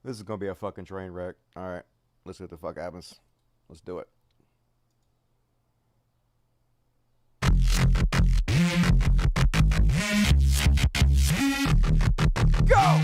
This is going to be a fucking train wreck. All right. Let's see what the fuck happens. Let's do it. Go!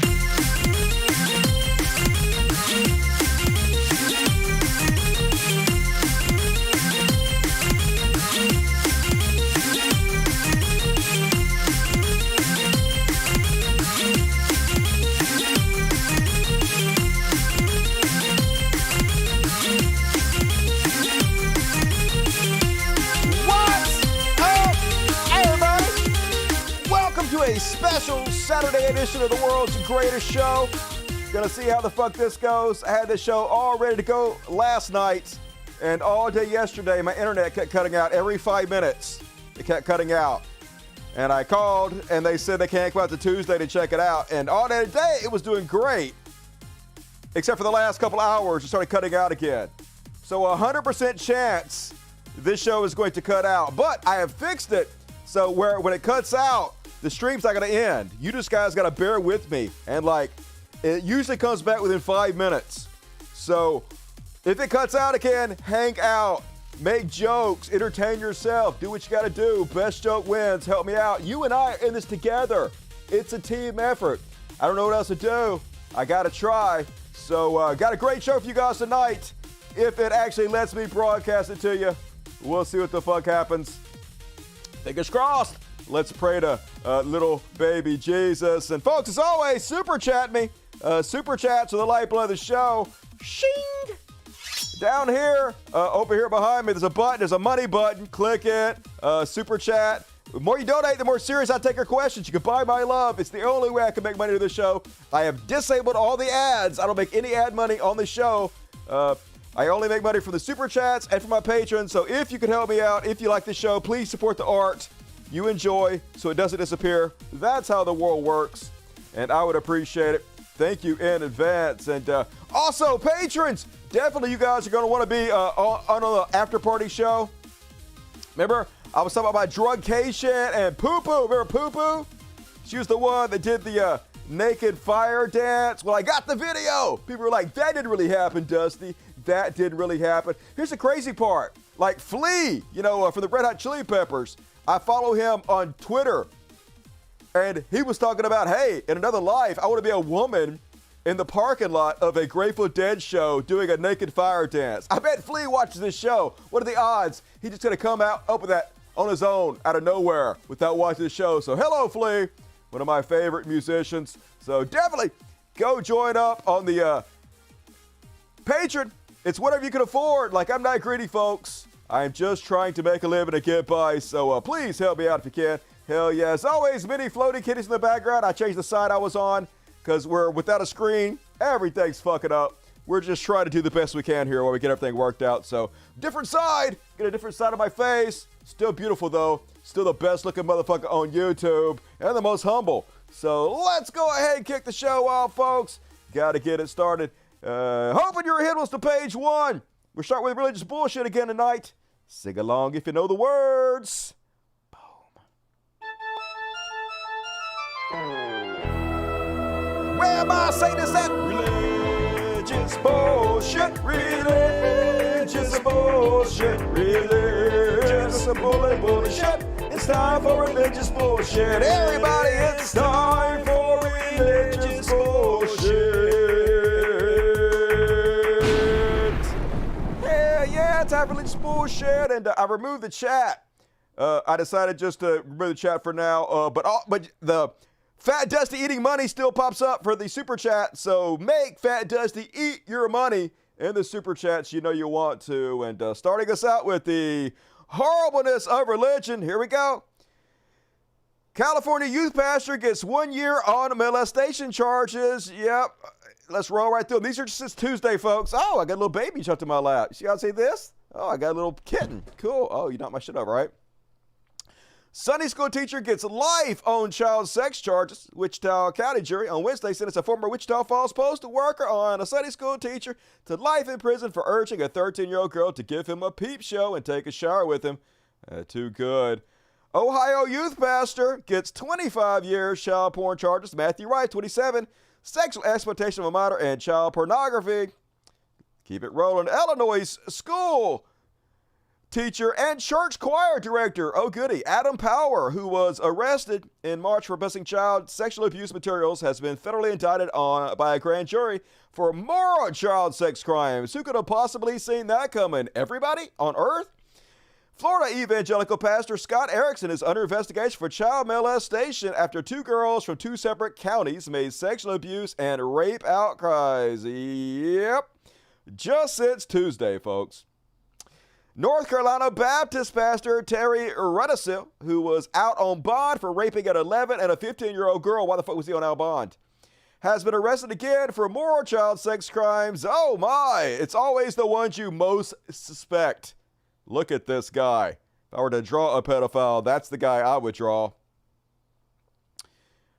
A special Saturday edition of the world's greatest show. Gonna see how the fuck this goes. I had this show all ready to go last night, and all day yesterday my internet kept cutting out every 5 minutes. It kept cutting out, and I called and they said they can't come out to Tuesday to check it out, and all day today it was doing great, except for the last couple hours it started cutting out again. So 100% chance this show is going to cut out, but I have fixed it so when it cuts out, the stream's not going to end. You just guys got to bear with me. And it usually comes back within 5 minutes. So if it cuts out again, hang out. Make jokes. Entertain yourself. Do what you got to do. Best joke wins. Help me out. You and I are in this together. It's a team effort. I don't know what else to do. I got to try. So got a great show for you guys tonight. If it actually lets me broadcast it to you, we'll see what the fuck happens. Fingers crossed. Let's pray to little baby Jesus. And folks, as always, super chat me. Super chats are the lifeblood of the show. Shing! Down here, over here behind me, there's a button. There's a money button. Click it. Super chat. The more you donate, the more serious I take your questions. You can buy my love. It's the only way I can make money to this show. I have disabled all the ads. I don't make any ad money on the show. I only make money from the super chats and from my patrons. So if you can help me out, if you like the show, please support the art you enjoy so it doesn't disappear. That's how the world works, and I would appreciate it. Thank you in advance. And also, patrons, definitely you guys are going to want to be on the after party show. Remember, I was talking about my drug K shit and Poo Poo. Remember Poo Poo? She was the one that did the naked fire dance. Well, I got the video. People were like, that didn't really happen, Dusty. That didn't really happen. Here's the crazy part. Like Flea, for the Red Hot Chili Peppers. I follow him on Twitter, and he was talking about, hey, in another life, I want to be a woman in the parking lot of a Grateful Dead show doing a naked fire dance. I bet Flea watches this show. What are the odds? He's just going to come out with that on his own out of nowhere without watching the show. So hello, Flea, one of my favorite musicians. So definitely go join up on the Patreon. It's whatever you can afford. I'm not greedy, folks. I'm just trying to make a living and get by, so please help me out if you can. Hell yeah. As always, many floating kitties in the background. I changed the side I was on because we're without a screen. Everything's fucking up. We're just trying to do the best we can here while we get everything worked out. So, different side. Get a different side of my face. Still beautiful, though. Still the best looking motherfucker on YouTube and the most humble. So, let's go ahead and kick the show off, folks. Got to get it started. Hoping your hit was to page 1. We're starting with religious bullshit again tonight. Sing along if you know the words. Boom. Where my Satan is at? Religious bullshit. Religious bullshit. Religious bullshit. It's time for religious bullshit. Everybody, it's time for religious bullshit. Yeah, time for religious bullshit, and I removed the chat. I decided just to remove the chat for now, but the Fat Dusty eating money still pops up for the super chat, so make Fat Dusty eat your money in the super chats you know you want to. And starting us out with the horribleness of religion, here we go. California youth pastor gets 1 year on molestation charges. Yep. Let's roll right through them. These are just since Tuesday, folks. Oh, I got a little baby jumped in my lap. You guys see this? Oh, I got a little kitten. Cool. Oh, you knocked my shit over, right? Sunday school teacher gets life on child sex charges. Wichita County jury on Wednesday sentenced a former Wichita Falls postal worker on a Sunday school teacher to life in prison for urging a 13-year-old girl to give him a peep show and take a shower with him. Too good. Ohio youth pastor gets 25 years child porn charges. Matthew Wright, 27, sexual exploitation of a minor, and child pornography. Keep it rolling. Illinois school teacher and church choir director, oh goody, Adam Power, who was arrested in March for possessing child sexual abuse materials, has been federally indicted by a grand jury for more child sex crimes. Who could have possibly seen that coming? Everybody on earth? Florida evangelical pastor Scott Erickson is under investigation for child molestation after 2 girls from 2 separate counties made sexual abuse and rape outcries. Yep. Just since Tuesday, folks. North Carolina Baptist pastor Terry Rudisil, who was out on bond for raping an 11 and a 15-year-old girl, why the fuck was he on out bond, has been arrested again for more child sex crimes. Oh my, it's always the ones you most suspect. Look at this guy. If I were to draw a pedophile, that's the guy I would draw.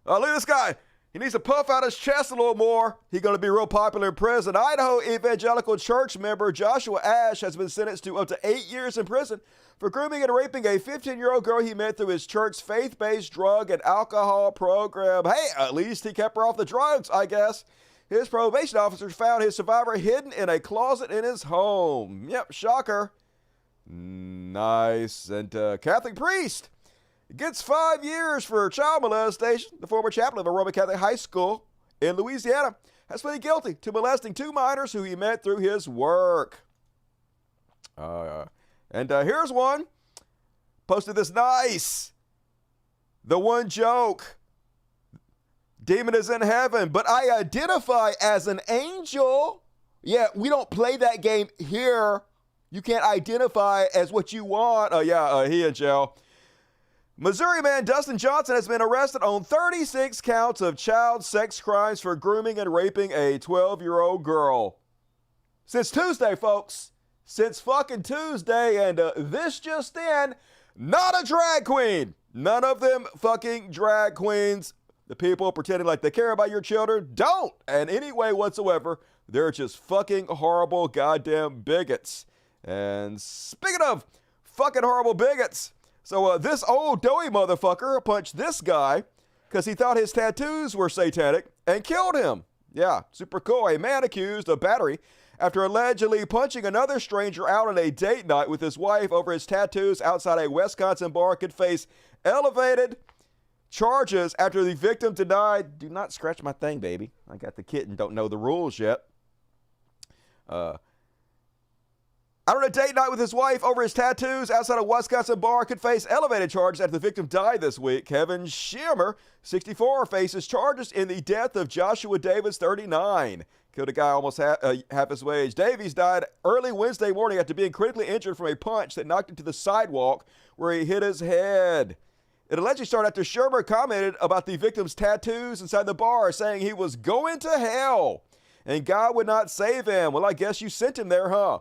Look at this guy. He needs to puff out his chest a little more. He's going to be real popular in prison. Idaho evangelical church member Joshua Ash has been sentenced to up to 8 years in prison for grooming and raping a 15-year-old girl he met through his church's faith-based drug and alcohol program. Hey, at least he kept her off the drugs, I guess. His probation officers found his survivor hidden in a closet in his home. Yep, shocker. Nice. And Catholic priest gets 5 years for child molestation. The former chaplain of a Roman Catholic high school in Louisiana has pleaded guilty to molesting 2 minors who he met through his work. Here's one. Posted this nice. The one joke. Demon is in heaven, but I identify as an angel. Yeah, we don't play that game here. You can't identify as what you want. He in jail. Missouri man Dustin Johnson has been arrested on 36 counts of child sex crimes for grooming and raping a 12-year-old girl. Since Tuesday, folks. Since fucking Tuesday, and this just in, not a drag queen. None of them fucking drag queens. The people pretending like they care about your children don't in any way whatsoever. They're just fucking horrible goddamn bigots. And speaking of fucking horrible bigots, so this old doughy motherfucker punched this guy because he thought his tattoos were satanic and killed him. Yeah, super cool. A man accused of battery after allegedly punching another stranger out on a date night with his wife over his tattoos outside a Wisconsin bar could face elevated charges after the victim denied. Do not scratch my thing, baby. I got the kitten, don't know the rules yet. Out on a date night with his wife over his tattoos outside a Wisconsin bar could face elevated charges after the victim died this week. Kevin Schirmer, 64, faces charges in the death of Joshua Davis, 39. Killed a guy almost half his wage. Davies died early Wednesday morning after being critically injured from a punch that knocked him to the sidewalk where he hit his head. It allegedly started after Schirmer commented about the victim's tattoos inside the bar, saying he was going to hell and God would not save him. Well, I guess you sent him there, huh?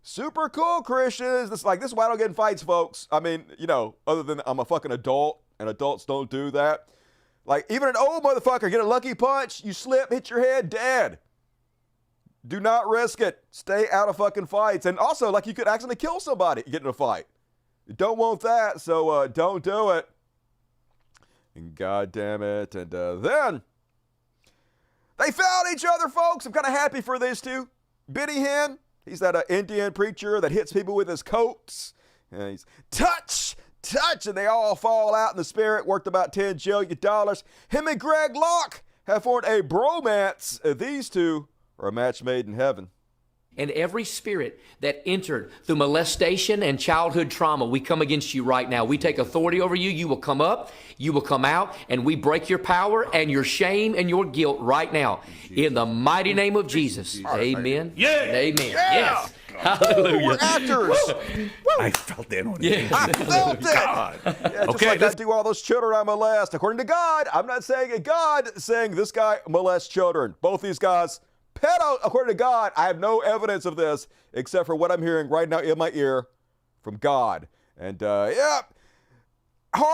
Super cool, Christians. This is why I don't get in fights, folks. I mean, other than I'm a fucking adult, and adults don't do that. Like, even an old motherfucker, get a lucky punch, you slip, hit your head, dead. Do not risk it. Stay out of fucking fights. And also, you could accidentally kill somebody getting in a fight. You don't want that, so don't do it. And God damn it. And then, they found each other, folks. I'm kind of happy for these two. Benny Hinn. He's that Indian preacher that hits people with his coats. And he's touch, and they all fall out in the spirit, worth about $10 jillion. Him and Greg Locke have formed a bromance. These two are a match made in heaven. And every spirit that entered through molestation and childhood trauma, we come against you right now. We take authority over you. You will come up, you will come out, and we break your power and your shame and your guilt right now. In the mighty name of Jesus. Amen. Yeah. Amen. Yeah. Yes. Hallelujah. We're actors. I felt that on it. Yeah. I felt it. God. Yeah, just Okay, like I do all those children I molest. According to God, I'm not saying it. God saying this guy molests children. Both these guys, pedo. According to God, I have no evidence of this except for what I'm hearing right now in my ear from God. And hard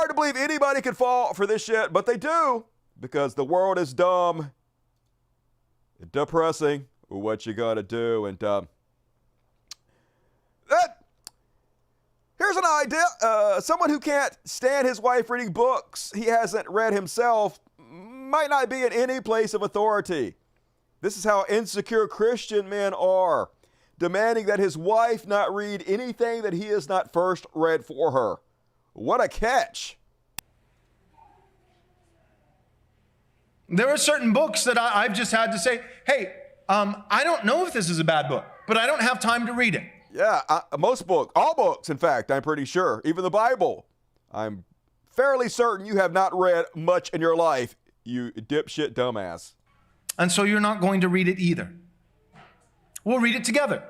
to believe anybody could fall for this shit, but they do because the world is dumb, depressing. What you gotta do? And here's an idea. Someone who can't stand his wife reading books he hasn't read himself might not be in any place of authority. This is how insecure Christian men are, demanding that his wife not read anything that he has not first read for her. What a catch. There are certain books that I've just had to say, hey, I don't know if this is a bad book, but I don't have time to read it. Yeah, most books, all books, in fact, I'm pretty sure, even the Bible. I'm fairly certain you have not read much in your life, you dipshit dumbass. And so you're not going to read it either. We'll read it together.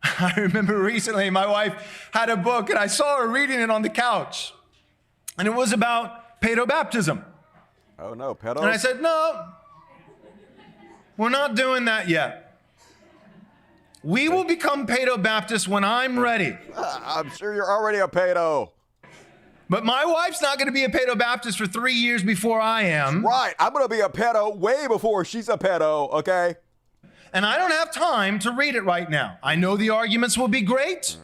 I remember recently my wife had a book and I saw her reading it on the couch. And it was about pedobaptism. Oh no, pedos? And I said, no, we're not doing that yet. We will become pedobaptists when I'm ready. I'm sure you're already a pedo. But my wife's not going to be a pedobaptist for 3 years before I am. Right, I'm going to be a pedo way before she's a pedo, okay? And I don't have time to read it right now. I know the arguments will be great.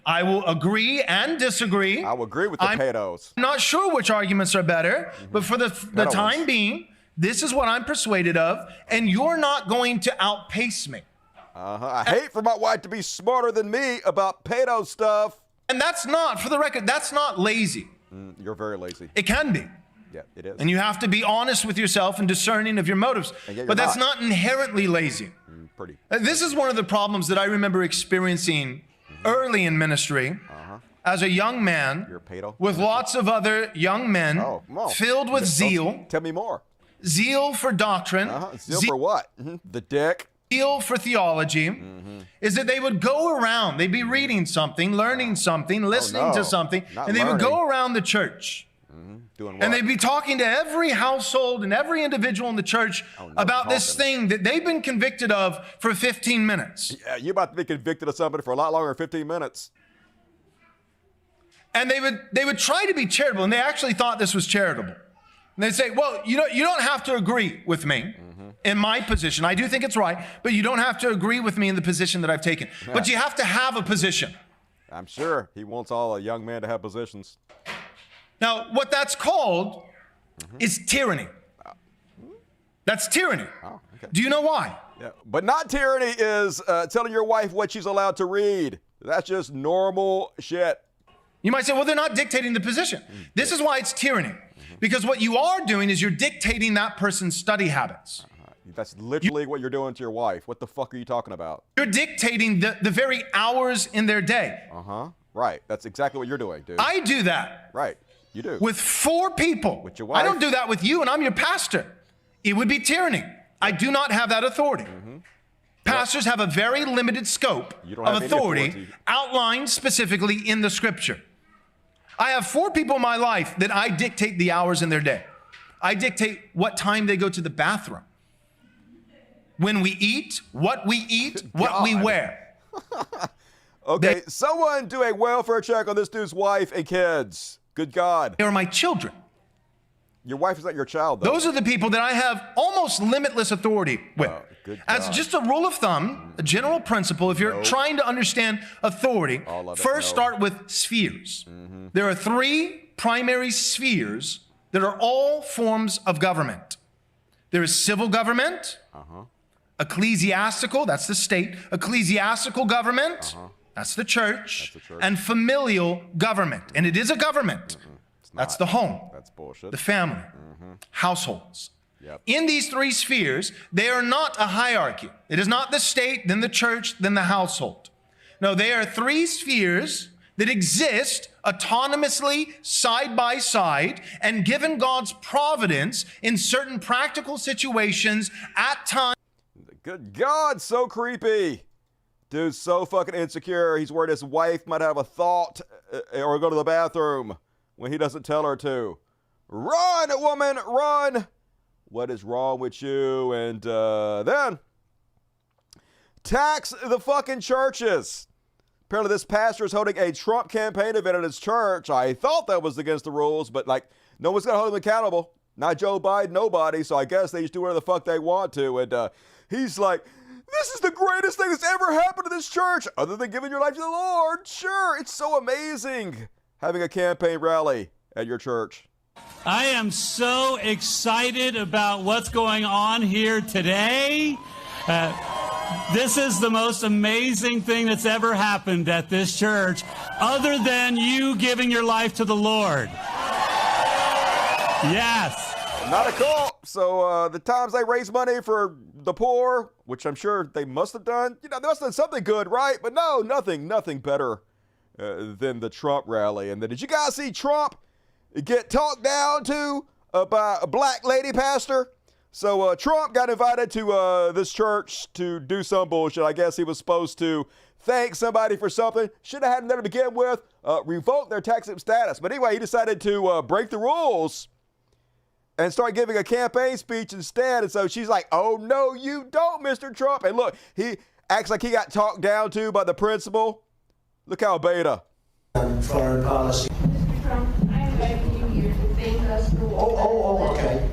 I will agree and disagree. I will agree with the pedos. I'm not sure which arguments are better, but for the time being, this is what I'm persuaded of, and you're not going to outpace me. I hate for my wife to be smarter than me about pedo stuff. And that's not, for the record, that's not lazy. You're very lazy. It can be. Yeah, it is. And you have to be honest with yourself and discerning of your motives. But that's not inherently lazy. Pretty. This is one of the problems that I remember experiencing early in ministry as a young man. You're a pedo? With lots of other young men filled with zeal. Tell me more. Zeal for doctrine. Zeal for what? The dick. Zeal for theology is that they would go around, they'd be reading something, learning something, listening to something, and they would go around the church. Doing what? And they'd be talking to every household and every individual in the church about this thing that they've been convicted of for 15 minutes. Yeah, you're about to be convicted of something for a lot longer than 15 minutes. And they would try to be charitable, and they actually thought this was charitable. And they'd say, well, you don't have to agree with me in my position. I do think it's right, but you don't have to agree with me in the position that I've taken. Yeah. But you have to have a position. I'm sure he wants all a young man to have positions. Now, what that's called is tyranny. That's tyranny. Oh, okay. Do you know why? Yeah, but not tyranny is telling your wife what she's allowed to read. That's just normal shit. You might say, well, they're not dictating the position. This is why it's tyranny. Because what you are doing is you're dictating that person's study habits. That's literally what you're doing to your wife. What the fuck are you talking about? You're dictating the very hours in their day. Right. That's exactly what you're doing, dude. I do that. Right. You do. With 4 people. With your wife. I don't do that with you, and I'm your pastor. It would be tyranny. I do not have that authority. Pastors have a very limited scope of authority outlined specifically in the scripture. I have 4 people in my life that I dictate the hours in their day. I dictate what time they go to the bathroom, when we eat, what we wear. Okay, someone do a welfare check on this dude's wife and kids. Good God. They are my children. Your wife is not your child, though. Those are the people that I have almost limitless authority with. As just a rule of thumb, a general principle, if you're trying to understand authority, first start with spheres. There are 3 primary spheres that are all forms of government. There is civil government, ecclesiastical, that's the state, ecclesiastical government, that's the church, and familial government. And it is a government. That's the home. That's bullshit. The family, households. In these 3 spheres, they are not a hierarchy. It is not the state, then the church, then the household. No, they are 3 spheres that exist autonomously, side by side, and given God's providence in certain practical situations at times. Good God, so creepy. Dude's so fucking insecure. He's worried his wife might have a thought or go to the bathroom when he doesn't tell her to. Run, woman, run. What is wrong with you? And then tax the fucking churches. Apparently this pastor is holding a Trump campaign event at his church. I thought that was against the rules, but like no one's going to hold him accountable. Not Joe Biden, nobody. So I guess they just do whatever the fuck they want to. And he's like, this is the greatest thing that's ever happened to this church, other than giving your life to the Lord. Sure, it's so amazing having a campaign rally at your church. I am so excited about what's going on here today. This is the most amazing thing that's ever happened at this church, other than you giving your life to the Lord. Yes. Not a cult. So the times they raise money for the poor, which I'm sure they must have done, they must have done something good, right? But no, nothing better than the Trump rally. And then did you guys see Trump get talked down to by a black lady pastor? So Trump got invited to this church to do some bullshit. I guess he was supposed to thank somebody for something. Should have had them to begin with, revoke their tax exempt status. But anyway, he decided to break the rules and start giving a campaign speech instead. And so she's like, "Oh, no, you don't, Mr. Trump." And look, he acts like he got talked down to by the principal. Look how beta. Foreign policy. Mr. Trump, I invited you here to thank us for what Okay.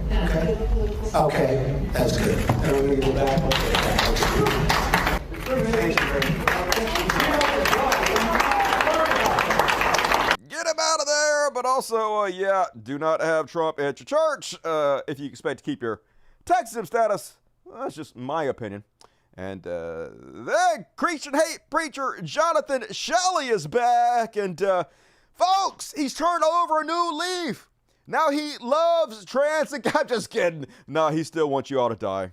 Okay, that's good. And we're going to go back. Get him out of there, but also, do not have Trump at your church if you expect to keep your tax exempt status. Well, that's just my opinion. And the Christian hate preacher Jonathan Shelley is back, and folks, he's turned over a new leaf. Now he loves trans. I'm just kidding. No, he still wants you all to die.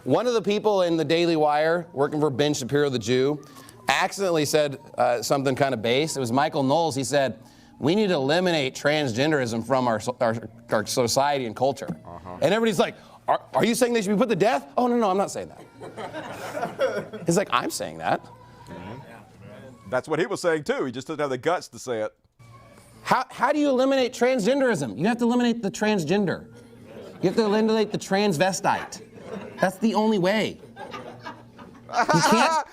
One of the people in the Daily Wire, working for Ben Shapiro the Jew, accidentally said something kind of base. It was Michael Knowles. He said, "We need to eliminate transgenderism from our society and culture." And everybody's like, are you saying they should be put to death? Oh, no, I'm not saying that. He's like, I'm saying that. That's what he was saying, too. He just doesn't have the guts to say it. How do you eliminate transgenderism? You have to eliminate the transgender. You have to eliminate the transvestite. That's the only way. You can't.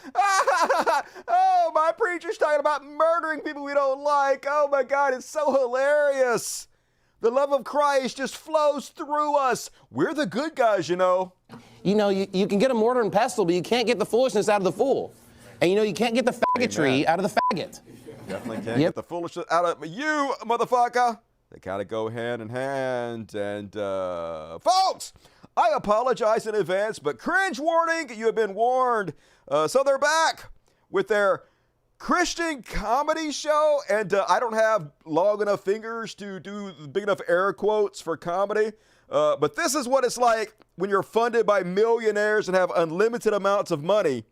Oh, my preacher's talking about murdering people we don't like. Oh, my God, it's so hilarious. The love of Christ just flows through us. We're the good guys, You can get a mortar and pestle, but you can't get the foolishness out of the fool. And you can't get the faggotry out of the faggot. Definitely can't get the foolishness out of you, motherfucker. They kind of go hand in hand. And, folks, I apologize in advance, but cringe warning, you have been warned. So they're back with their Christian comedy show, and I don't have long enough fingers to do big enough air quotes for comedy, but this is what it's like when you're funded by millionaires and have unlimited amounts of money,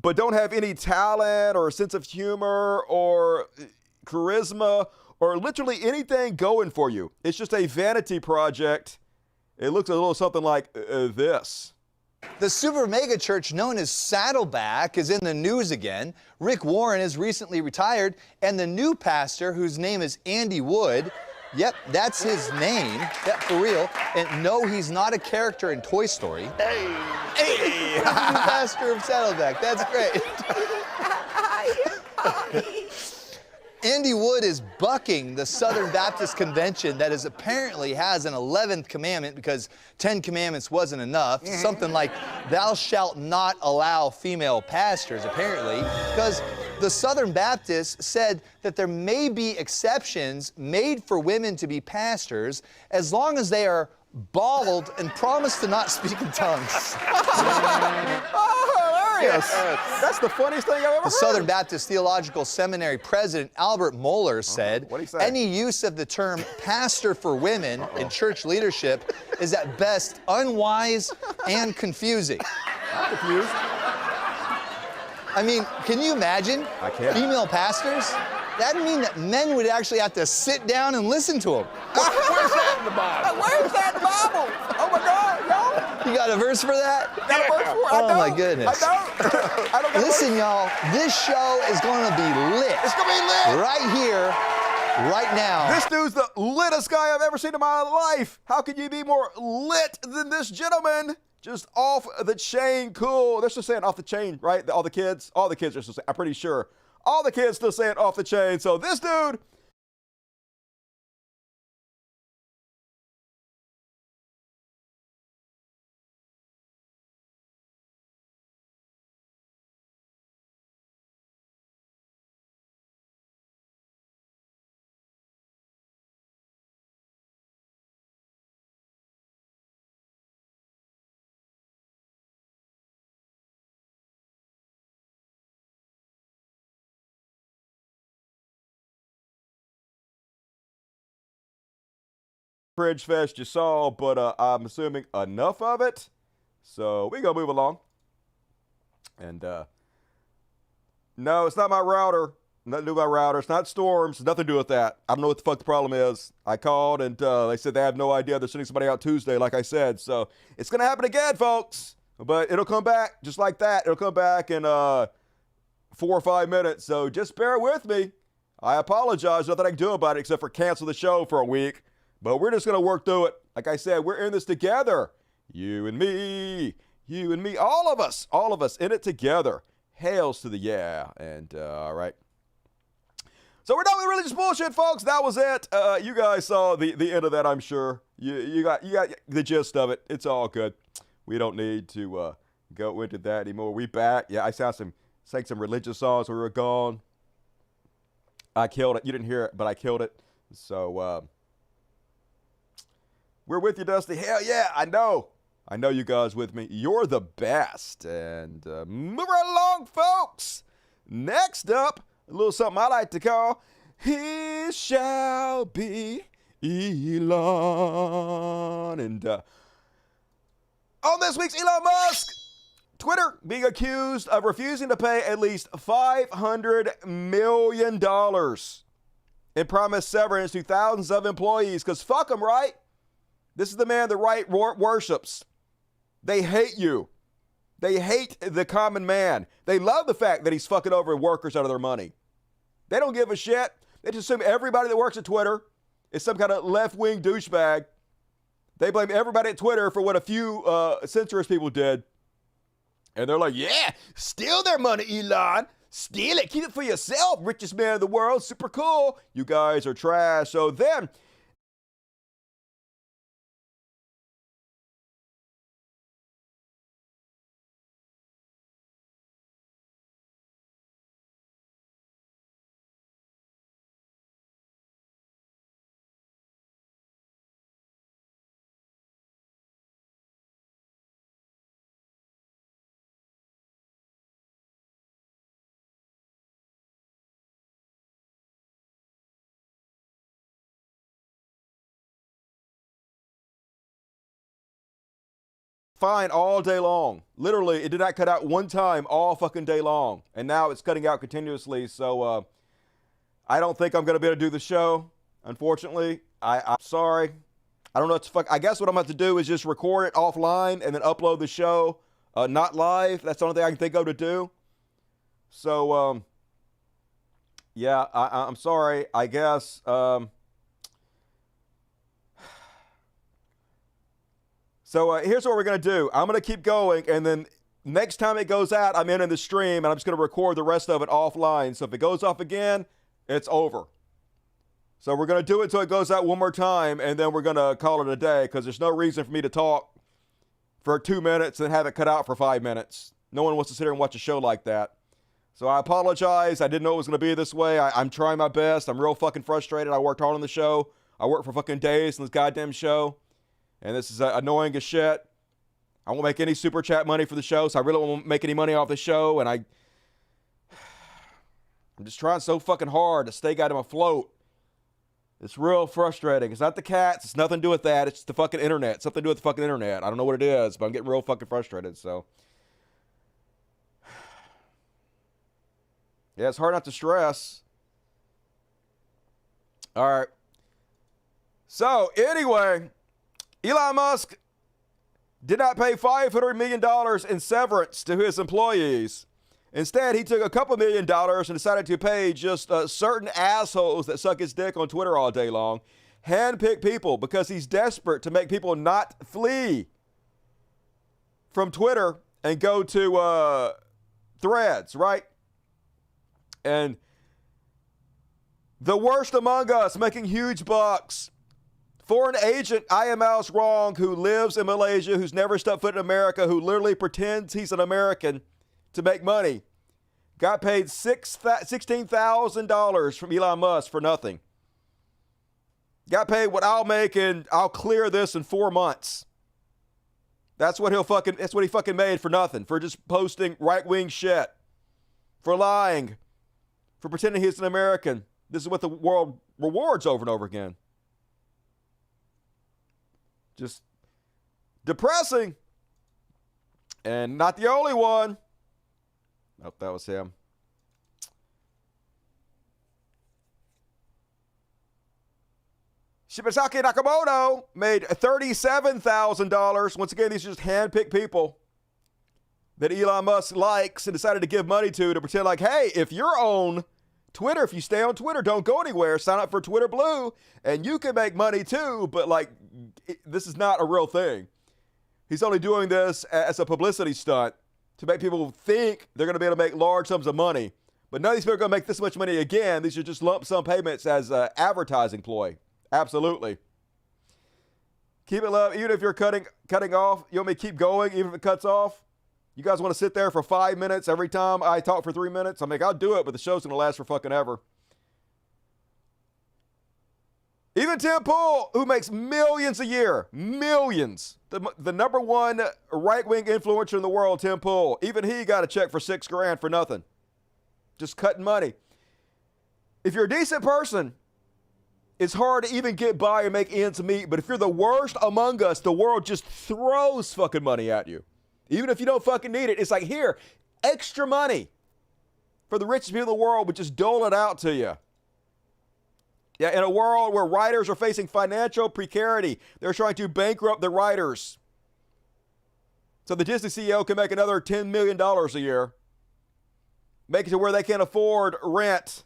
but don't have any talent or sense of humor or charisma or literally anything going for you. It's just a vanity project. It looks a little something like this. The super mega church known as Saddleback is in the news again. Rick Warren is recently retired, and the new pastor, whose name is Andy Wood, yep, that's his name, yep, for real, and no, he's not a character in Toy Story. Hey! The pastor of Saddleback, that's great. Andy Wood is bucking the Southern Baptist Convention that apparently has an 11th commandment because 10 commandments wasn't enough. Something like, thou shalt not allow female pastors, apparently, because the Southern Baptists said that there may be exceptions made for women to be pastors as long as they are bald and promise to not speak in tongues. Hilarious. That's the funniest thing I've ever heard. The Southern Baptist Theological Seminary president Albert Mohler said, What'd he say? any use of the term pastor for women in church leadership is at best unwise and confusing. I'm confused. I mean, can you imagine I can't. female pastors? That'd mean that men would actually have to sit down and listen to them. Where's that in the Bible? Where's that in the Bible? Oh my God, y'all. You got a verse for that? Got a verse for it? Oh my goodness. I don't got Listen, y'all, this show is going to be lit. It's going to be lit. Right here, right now. This dude's the littest guy I've ever seen in my life. How could you be more lit than this gentleman? Just off the chain cool. They're still saying off the chain, right? All the kids are still saying, I'm pretty sure. All the kids still saying off the chain. So this dude Fridge Fest you saw, but I'm assuming enough of it. So we gonna move along. And no, it's not my router. Nothing to do with my router. It's not Storms. Nothing to do with that. I don't know what the fuck the problem is. I called and they said they have no idea. They're sending somebody out Tuesday, like I said. So it's going to happen again, folks. But it'll come back just like that. It'll come back in 4 or 5 minutes. So just bear with me. I apologize. Nothing I can do about it except for cancel the show for a week. But we're just going to work through it. Like I said, we're in this together. You and me, all of us in it together. Hails to the yeah. And all right. So we're done with religious bullshit, folks. That was it. You guys saw the end of that, I'm sure. You got the gist of it. It's all good. We don't need to go into that anymore. We back. Yeah, I sang some religious songs when we were gone. I killed it. You didn't hear it, but I killed it. So we're with you, Dusty. Hell yeah, I know. I know you guys with me. You're the best. And move right along, folks. Next up, a little something I like to call, he shall be Elon. And on this week's Elon Musk, Twitter being accused of refusing to pay at least $500 million in promised severance to thousands of employees. Because fuck them, right? This is the man the right worships. They hate you. They hate the common man. They love the fact that he's fucking over workers out of their money. They don't give a shit. They just assume everybody that works at Twitter is some kind of left-wing douchebag. They blame everybody at Twitter for what a few centrist people did. And they're like, yeah, steal their money, Elon. Steal it. Keep it for yourself, richest man in the world. Super cool. You guys are trash. So then, fine all day long. Literally, it did not cut out one time all fucking day long. And now it's cutting out continuously. So I don't think I'm going to be able to do the show, unfortunately. I'm sorry. I don't know what the fuck. I guess what I'm about to do is just record it offline and then upload the show not live. That's the only thing I can think of to do. So, yeah, I'm sorry. I guess. So here's what we're going to do. I'm going to keep going, and then next time it goes out, I'm in the stream, and I'm just going to record the rest of it offline. So if it goes off again, it's over. So we're going to do it until it goes out one more time, and then we're going to call it a day, because there's no reason for me to talk for 2 minutes and have it cut out for 5 minutes. No one wants to sit here and watch a show like that. So I apologize. I didn't know it was going to be this way. I'm trying my best. I'm real fucking frustrated. I worked hard on the show. I worked for fucking days on this goddamn show. And this is annoying as shit. I won't make any super chat money for the show, so I really won't make any money off the show. And I'm just trying so fucking hard to stay goddamn afloat. It's real frustrating. It's not the cats. It's nothing to do with that. It's the fucking internet. Something to do with the fucking internet. I don't know what it is, but I'm getting real fucking frustrated. So, yeah, it's hard not to stress. All right. So, anyway, Elon Musk did not pay $500 million in severance to his employees. Instead, he took a couple $1 million and decided to pay just certain assholes that suck his dick on Twitter all day long, handpick people, because he's desperate to make people not flee from Twitter and go to Threads, right? And the worst among us, making huge bucks. Foreign agent IML's wrong, who lives in Malaysia, who's never stepped foot in America, who literally pretends he's an American to make money, got paid $16,000 from Elon Musk for nothing. Got paid what I'll make, and I'll clear this in 4 months. That's what he fucking made for nothing, for just posting right-wing shit, for lying, for pretending he's an American. This is what the world rewards over and over again. Just depressing. And not the only one. Nope, that was him. Shibasaki Nakamoto made $37,000. Once again, these are just handpicked people that Elon Musk likes and decided to give money to pretend like, hey, if you're on Twitter, if you stay on Twitter, don't go anywhere, sign up for Twitter Blue, and you can make money too, but like, this is not a real thing. He's only doing this as a publicity stunt to make people think they're going to be able to make large sums of money. But none of these people are going to make this much money again. These are just lump sum payments as an advertising ploy. Absolutely. Keep it love. Even if you're cutting off, you want me to keep going even if it cuts off? You guys want to sit there for 5 minutes every time I talk for 3 minutes? I'm like, I'll do it, but the show's going to last for fucking ever. Even Tim Pool, who makes millions a year, millions. The number one right-wing influencer in the world, Tim Pool, even he got a check for $6,000 for nothing. Just cutting money. If you're a decent person, it's hard to even get by and make ends meet. But if you're the worst among us, the world just throws fucking money at you. Even if you don't fucking need it, it's like, here, extra money for the richest people in the world, but just dole it out to you. Yeah, in a world where writers are facing financial precarity, they're trying to bankrupt the writers. So the Disney CEO can make another $10 million a year, make it to where they can't afford rent.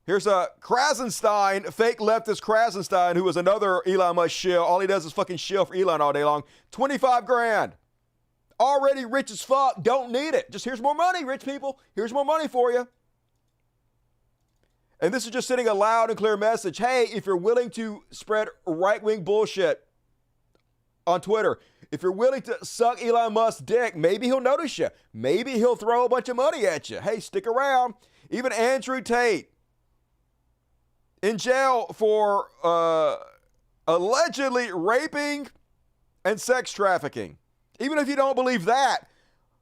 Here's a Krasenstein, fake leftist Krasenstein, who was another Elon Musk shill. All he does is fucking shill for Elon all day long. $25,000. Already rich as fuck. Don't need it. Just here's more money, rich people. Here's more money for you. And this is just sending a loud and clear message. Hey, if you're willing to spread right-wing bullshit on Twitter, if you're willing to suck Elon Musk's dick, maybe he'll notice you. Maybe he'll throw a bunch of money at you. Hey, stick around. Even Andrew Tate, in jail for allegedly raping and sex trafficking. Even if you don't believe that,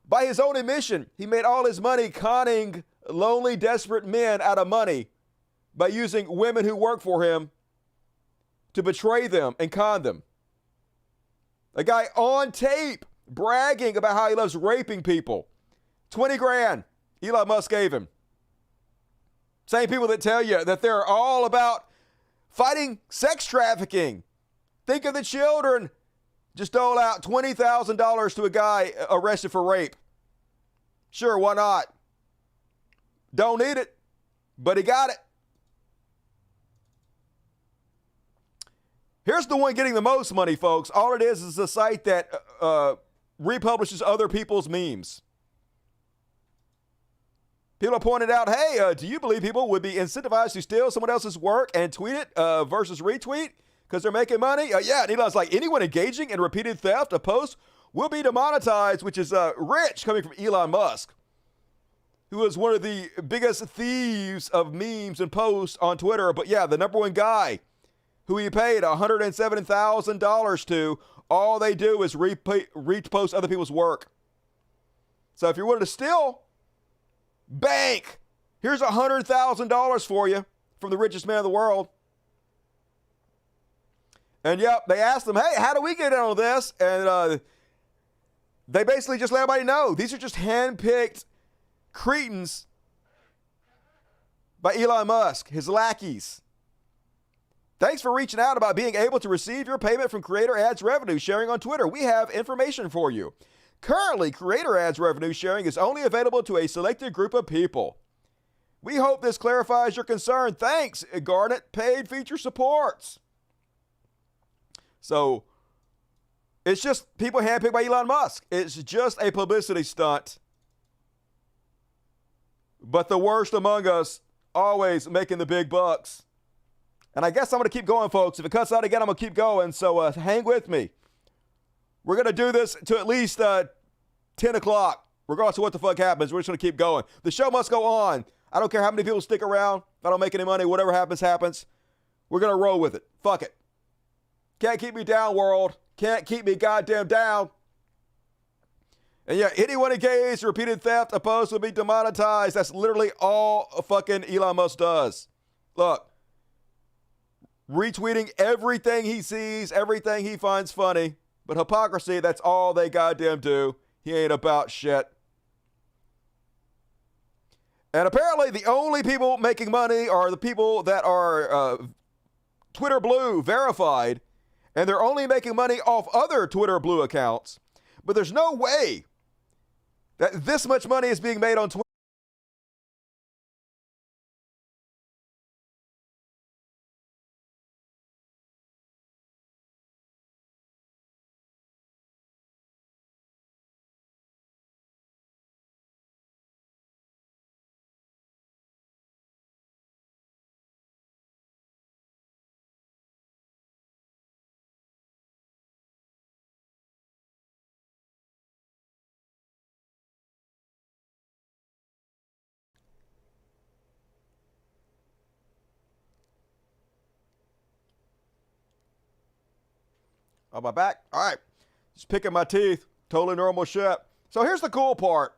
by his own admission, he made all his money conning lonely, desperate men out of money by using women who work for him to betray them and con them. A guy on tape bragging about how he loves raping people. $20,000 Elon Musk gave him. Same people that tell you that they're all about fighting sex trafficking. Think of the children. Just dole out $20,000 to a guy arrested for rape. Sure, why not? Don't need it, but he got it. Here's the one getting the most money, folks. All it is a site that republishes other people's memes. People have pointed out, hey, do you believe people would be incentivized to steal someone else's work and tweet it versus retweet because they're making money? Yeah, and Elon's like, anyone engaging in repeated theft of posts will be demonetized, which is rich coming from Elon Musk, who is one of the biggest thieves of memes and posts on Twitter. But yeah, the number one guy who he paid $107,000 to, all they do is repost other people's work. So if you're willing to steal, bank. Here's $100,000 for you from the richest man in the world. And yep, they asked them, hey, how do we get in on this? And they basically just let everybody know. These are just hand-picked cretins by Elon Musk, his lackeys. Thanks for reaching out about being able to receive your payment from Creator Ads revenue sharing on Twitter. We have information for you. Currently, Creator Ads revenue sharing is only available to a selected group of people. We hope this clarifies your concern. Thanks, Garnet Paid Feature Supports. So, it's just people handpicked by Elon Musk. It's just a publicity stunt. But the worst among us always making the big bucks. And I guess I'm going to keep going, folks. If it cuts out again, I'm going to keep going. So hang with me. We're going to do this to at least 10 o'clock, regardless of what the fuck happens. We're just going to keep going. The show must go on. I don't care how many people stick around. If I don't make any money, whatever happens, happens. We're going to roll with it. Fuck it. Can't keep me down, world. Can't keep me goddamn down. And yeah, anyone engaged in repeated theft of posts will be demonetized. That's literally all fucking Elon Musk does. Look. retweeting everything he sees, everything he finds funny. But hypocrisy, that's all they goddamn do. He ain't about shit. And apparently the only people making money are the people that are Twitter Blue verified, and they're only making money off other Twitter Blue accounts. But there's no way that this much money is being made on Twitter. On my back? All right. Just picking my teeth. Totally normal shit. So here's the cool part.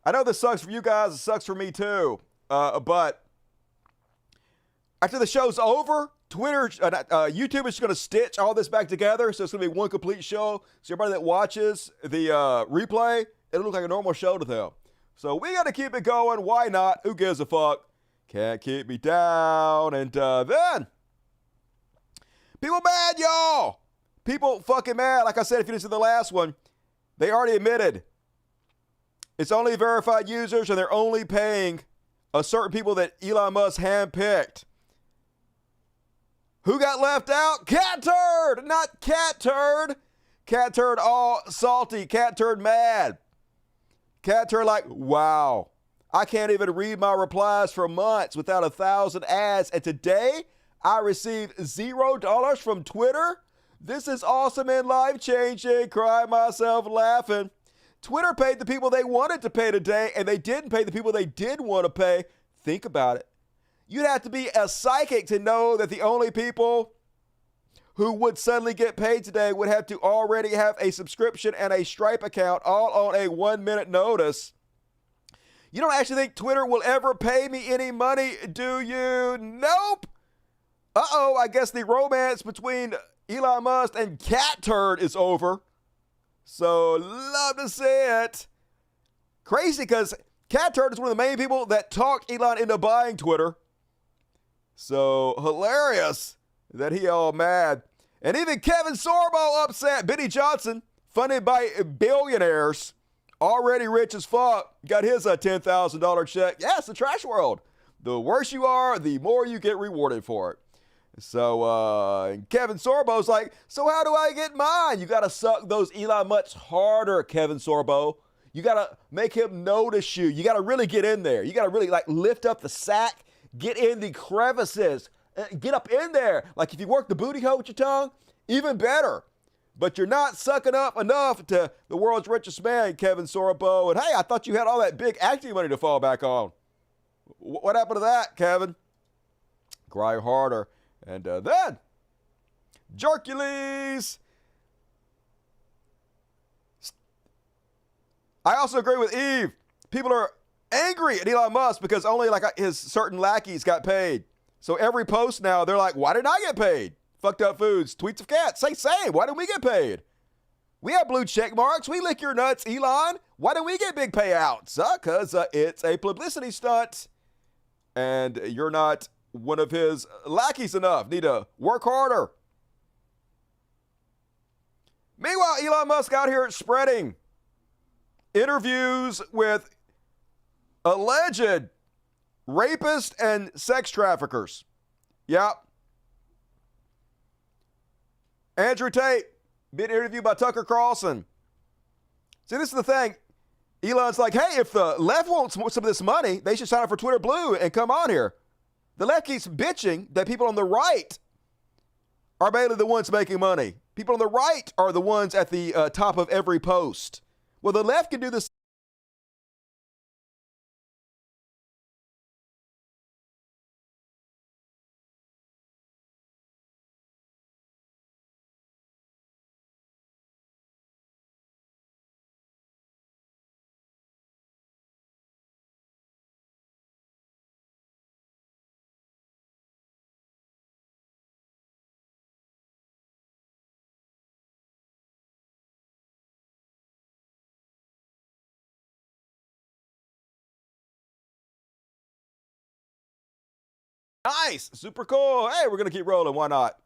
I know this sucks for you guys. It sucks for me too. But after the show's over, YouTube is going to stitch all this back together. So it's going to be one complete show. So everybody that watches the replay, it'll look like a normal show to them. So we got to keep it going. Why not? Who gives a fuck? Can't keep me down. And then, people mad, y'all. People fucking mad. Like I said, if you didn't see the last one, they already admitted it's only verified users and they're only paying a certain people that Elon Musk handpicked. Who got left out? Cat turd, not cat turd. Cat turd all salty. Cat turd mad. Cat turd like, wow, I can't even read my replies for months without 1,000 ads. And today I received $0 from Twitter. This is awesome and life-changing. Cry myself laughing. Twitter paid the people they wanted to pay today, and they didn't pay the people they did want to pay. Think about it. You'd have to be a psychic to know that the only people who would suddenly get paid today would have to already have a subscription and a Stripe account all on a 1-minute notice. You don't actually think Twitter will ever pay me any money, do you? Nope. Uh-oh, I guess the romance between Elon Musk and Cat Turd is over. So, love to see it. Crazy, because Cat Turd is one of the main people that talked Elon into buying Twitter. So, hilarious that he all mad. And even Kevin Sorbo upset. Benny Johnson, funded by billionaires, already rich as fuck, got his $10,000 check. Yeah, it's the trash world. The worse you are, the more you get rewarded for it. So Kevin Sorbo's like, so how do I get mine? You got to suck those Elon much harder, Kevin Sorbo. You got to make him notice you. You got to really get in there. You got to really like lift up the sack, get in the crevices, get up in there. Like if you work the booty hole with your tongue, even better. But you're not sucking up enough to the world's richest man, Kevin Sorbo. And hey, I thought you had all that big acting money to fall back on. What happened to that, Kevin? Cry harder. And then, Jerkules. I also agree with Eve. People are angry at Elon Musk because only like his certain lackeys got paid. So every post now, they're like, why didn't I get paid? Fucked up foods, tweets of cats. Say, why didn't we get paid? We have blue check marks. We lick your nuts, Elon. Why don't we get big payouts? Because it's a publicity stunt. And you're not one of his lackeys enough. Need to work harder. Meanwhile, Elon Musk out here spreading interviews with alleged rapists and sex traffickers. Yep. Andrew Tate being interviewed by Tucker Carlson. See, this is the thing. Elon's like, hey, if the left wants some of this money, they should sign up for Twitter Blue and come on here. The left keeps bitching that people on the right are mainly the ones making money. People on the right are the ones at the top of every post. Well, the left can do this. Nice. Super cool. Hey, we're going to keep rolling. Why not?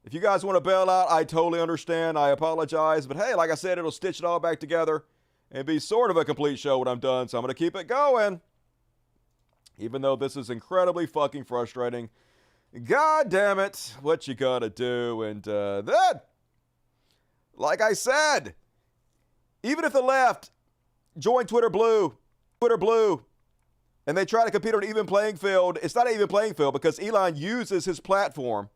If you guys want to bail out, I totally understand. I apologize. But hey, like I said, it'll stitch it all back together and be sort of a complete show when I'm done. So I'm going to keep it going. Even though this is incredibly fucking frustrating. God damn it. What you got to do? And then, like I said, even if the left join Twitter Blue, and they try to compete on an even playing field, it's not an even playing field because Elon uses his platform.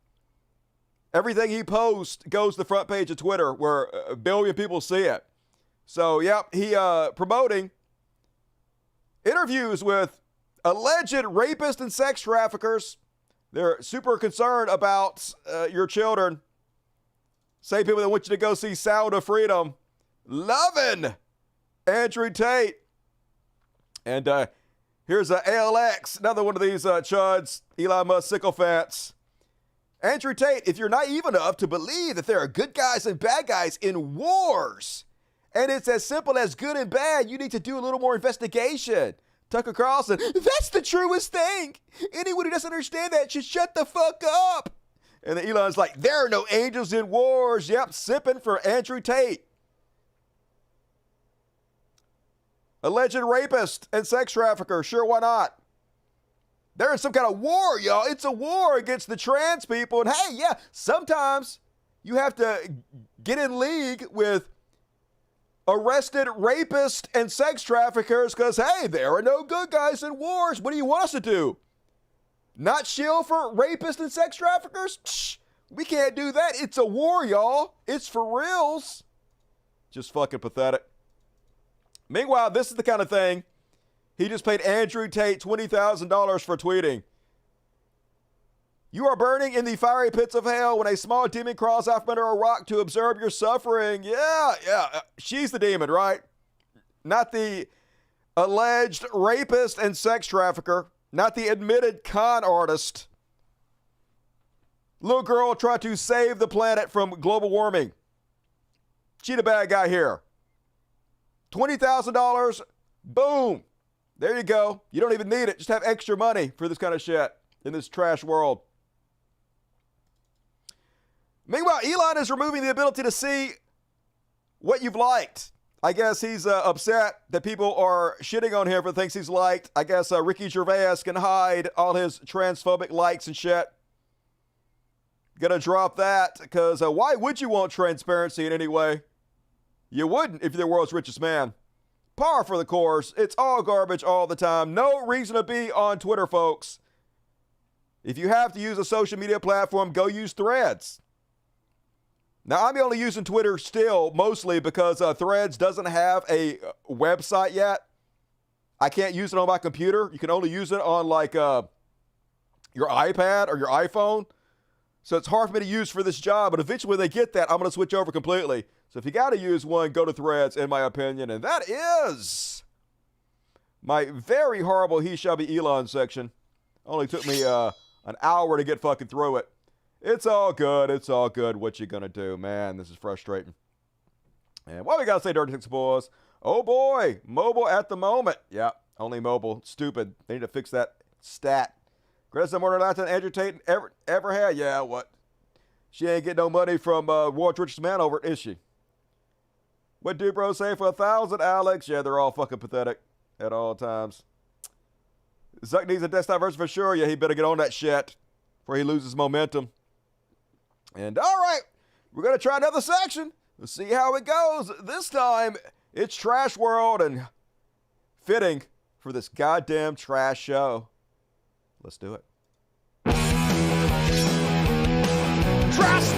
Everything he posts goes to the front page of Twitter where a billion people see it. So, yep, he promoting interviews with alleged rapists and sex traffickers. They're super concerned about your children. Same people that want you to go see Sound of Freedom. Loving Andrew Tate. And here's ALX, another one of these chuds, Elon Musk sycophants. Andrew Tate, if you're naive enough to believe that there are good guys and bad guys in wars, and it's as simple as good and bad, you need to do a little more investigation. Tucker Carlson, that's the truest thing. Anyone who doesn't understand that should shut the fuck up. And then Elon's like, there are no angels in wars. Yep, sipping for Andrew Tate. Alleged rapist and sex trafficker. Sure, why not? They're in some kind of war, y'all. It's a war against the trans people. And hey, yeah, sometimes you have to get in league with arrested rapists and sex traffickers because, hey, there are no good guys in wars. What do you want us to do? Not shield for rapists and sex traffickers? Shh, we can't do that. It's a war, y'all. It's for reals. Just fucking pathetic. Meanwhile, this is the kind of thing he just paid Andrew Tate $20,000 for tweeting. You are burning in the fiery pits of hell when a small demon crawls out from under a rock to observe your suffering. Yeah. She's the demon, right? Not the alleged rapist and sex trafficker. Not the admitted con artist. Little girl tried to save the planet from global warming. She the bad guy here. $20,000, boom. There you go. You don't even need it. Just have extra money for this kind of shit in this trash world. Meanwhile, Elon is removing the ability to see what you've liked. I guess he's upset that people are shitting on him for things he's liked. I guess Ricky Gervais can hide all his transphobic likes and shit. Gonna drop that because why would you want transparency in any way? You wouldn't if you're the world's richest man. Par for the course. It's all garbage all the time. No reason to be on Twitter, folks. If you have to use a social media platform, go use Threads. Now, I'm only using Twitter still, mostly because Threads doesn't have a website yet. I can't use it on my computer. You can only use it on, like, your iPad or your iPhone. So it's hard for me to use for this job, but eventually when they get that, I'm going to switch over completely. So if you got to use one, go to Threads, in my opinion. And that is my very horrible He Shall Be Elon section. Only took me an hour to get fucking through it. It's all good. It's all good. What you gonna do? Man, this is frustrating. And what we gotta say, Dirty Six Boys? Oh boy, mobile at the moment. Yeah, only mobile. Stupid. They need to fix that stat. Greatest more than Andrew Tate ever had. Yeah, what? She ain't getting no money from world's richest man over it, is she? What do bro say for 1,000, Alex? Yeah, they're all fucking pathetic at all times. Zuck needs a desktop version for sure. Yeah, he better get on that shit before he loses momentum. And all right, we're going to try another section. Let's see how it goes. This time, it's Trash World and fitting for this goddamn trash show. Let's do it. Trash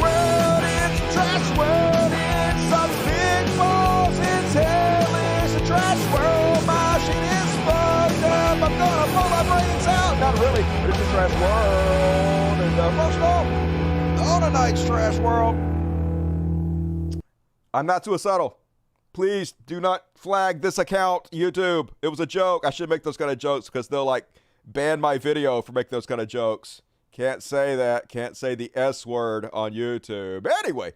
World, it's Trash World. It's some big balls, it's hell, it's a Trash World. My shit is fucked up. I'm going to pull my brains out. Not really, but it's a Trash World. And first of all, on tonight's Trash World, I'm not suicidal. Please do not flag this account, YouTube. It was a joke. I should make those kind of jokes because they'll like ban my video for making those kind of jokes. Can't say that. Can't say the S word on YouTube. Anyway,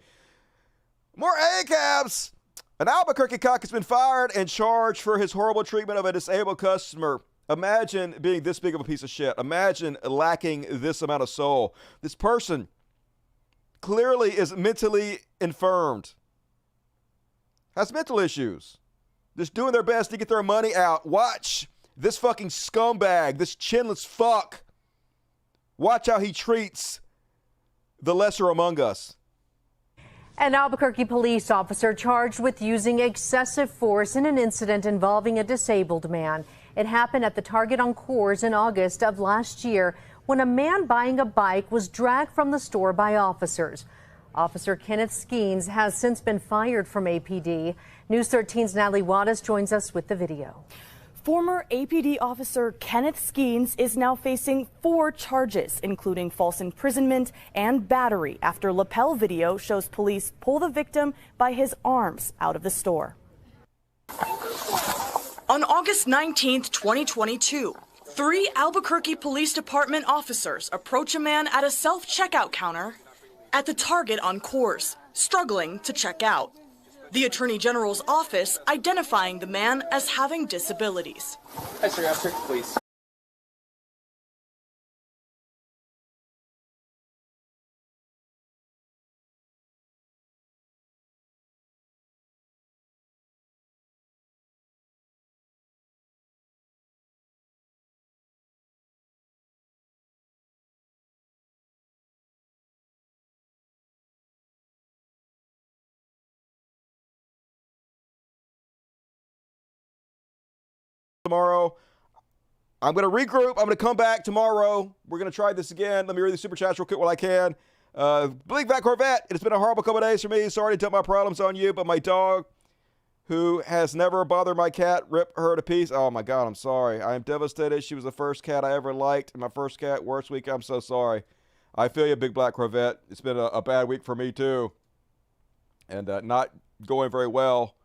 more ACABs. An Albuquerque cock has been fired and charged for his horrible treatment of a disabled customer. Imagine being this big of a piece of shit. Imagine lacking this amount of soul. This person clearly is mentally infirmed, has mental issues, just doing their best to get their money out. Watch this fucking scumbag, this chinless fuck. Watch how he treats the lesser among us. An Albuquerque police officer charged with using excessive force in an incident involving a disabled man. It happened at the Target on Coors in August of last year when a man buying a bike was dragged from the store by officers. Officer Kenneth Skeens has since been fired from APD. News 13's Natalie Wattis joins us with the video. Former APD officer Kenneth Skeens is now facing 4 charges, including false imprisonment and battery, after lapel video shows police pull the victim by his arms out of the store. On August 19, 2022, 3 Albuquerque Police Department officers approach a man at a self-checkout counter at the Target on Coors, struggling to check out. The Attorney General's office identifying the man as having disabilities. Hi, sir. Kirk, please. Tomorrow, I'm going to regroup. I'm going to come back tomorrow. We're going to try this again. Let me read the super chats real quick while I can. Bleak Vat Corvette, it has been a horrible couple of days for me. Sorry to dump my problems on you, but my dog, who has never bothered my cat, ripped her to pieces. Oh my God, I'm sorry. I am devastated. She was the first cat I ever liked. My first cat, worst week. I'm so sorry. I feel you, Big Black Corvette. It's been a bad week for me too. And not going very well.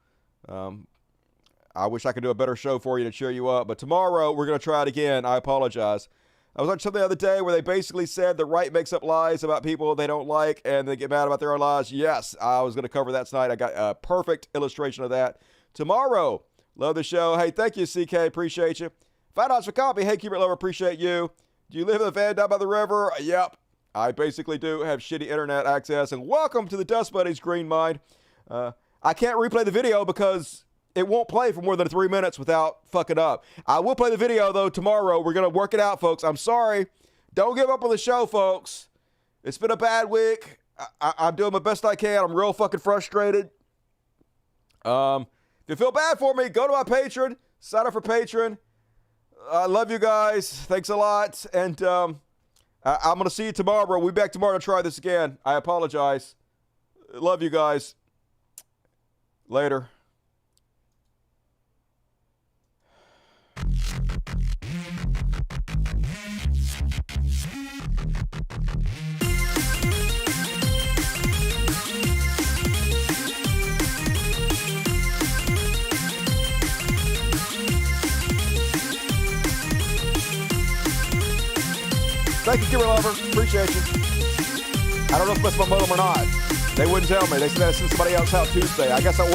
I wish I could do a better show for you to cheer you up. But tomorrow, we're going to try it again. I apologize. I was watching something the other day where they basically said the right makes up lies about people they don't like and they get mad about their own lies. Yes, I was going to cover that tonight. I got a perfect illustration of that. Tomorrow, love the show. Hey, thank you, CK. Appreciate you. $5 for copy. Hey, Keep It Lover. Appreciate you. Do you live in the van down by the river? Yep. I basically do have shitty internet access. And welcome to the Dust Buddies Green Mind. I can't replay the video because it won't play for more than 3 minutes without fucking up. I will play the video, though, tomorrow. We're going to work it out, folks. I'm sorry. Don't give up on the show, folks. It's been a bad week. I'm doing my best I can. I'm real fucking frustrated. If you feel bad for me, go to my Patreon. Sign up for Patreon. I love you guys. Thanks a lot. And I'm going to see you tomorrow. We'll be back tomorrow to try this again. I apologize. Love you guys. Later. Thank you, Keep It Lover. Appreciate you. I don't know if that's my modem or not. They wouldn't tell me. They said that sent somebody else out Tuesday. I guess I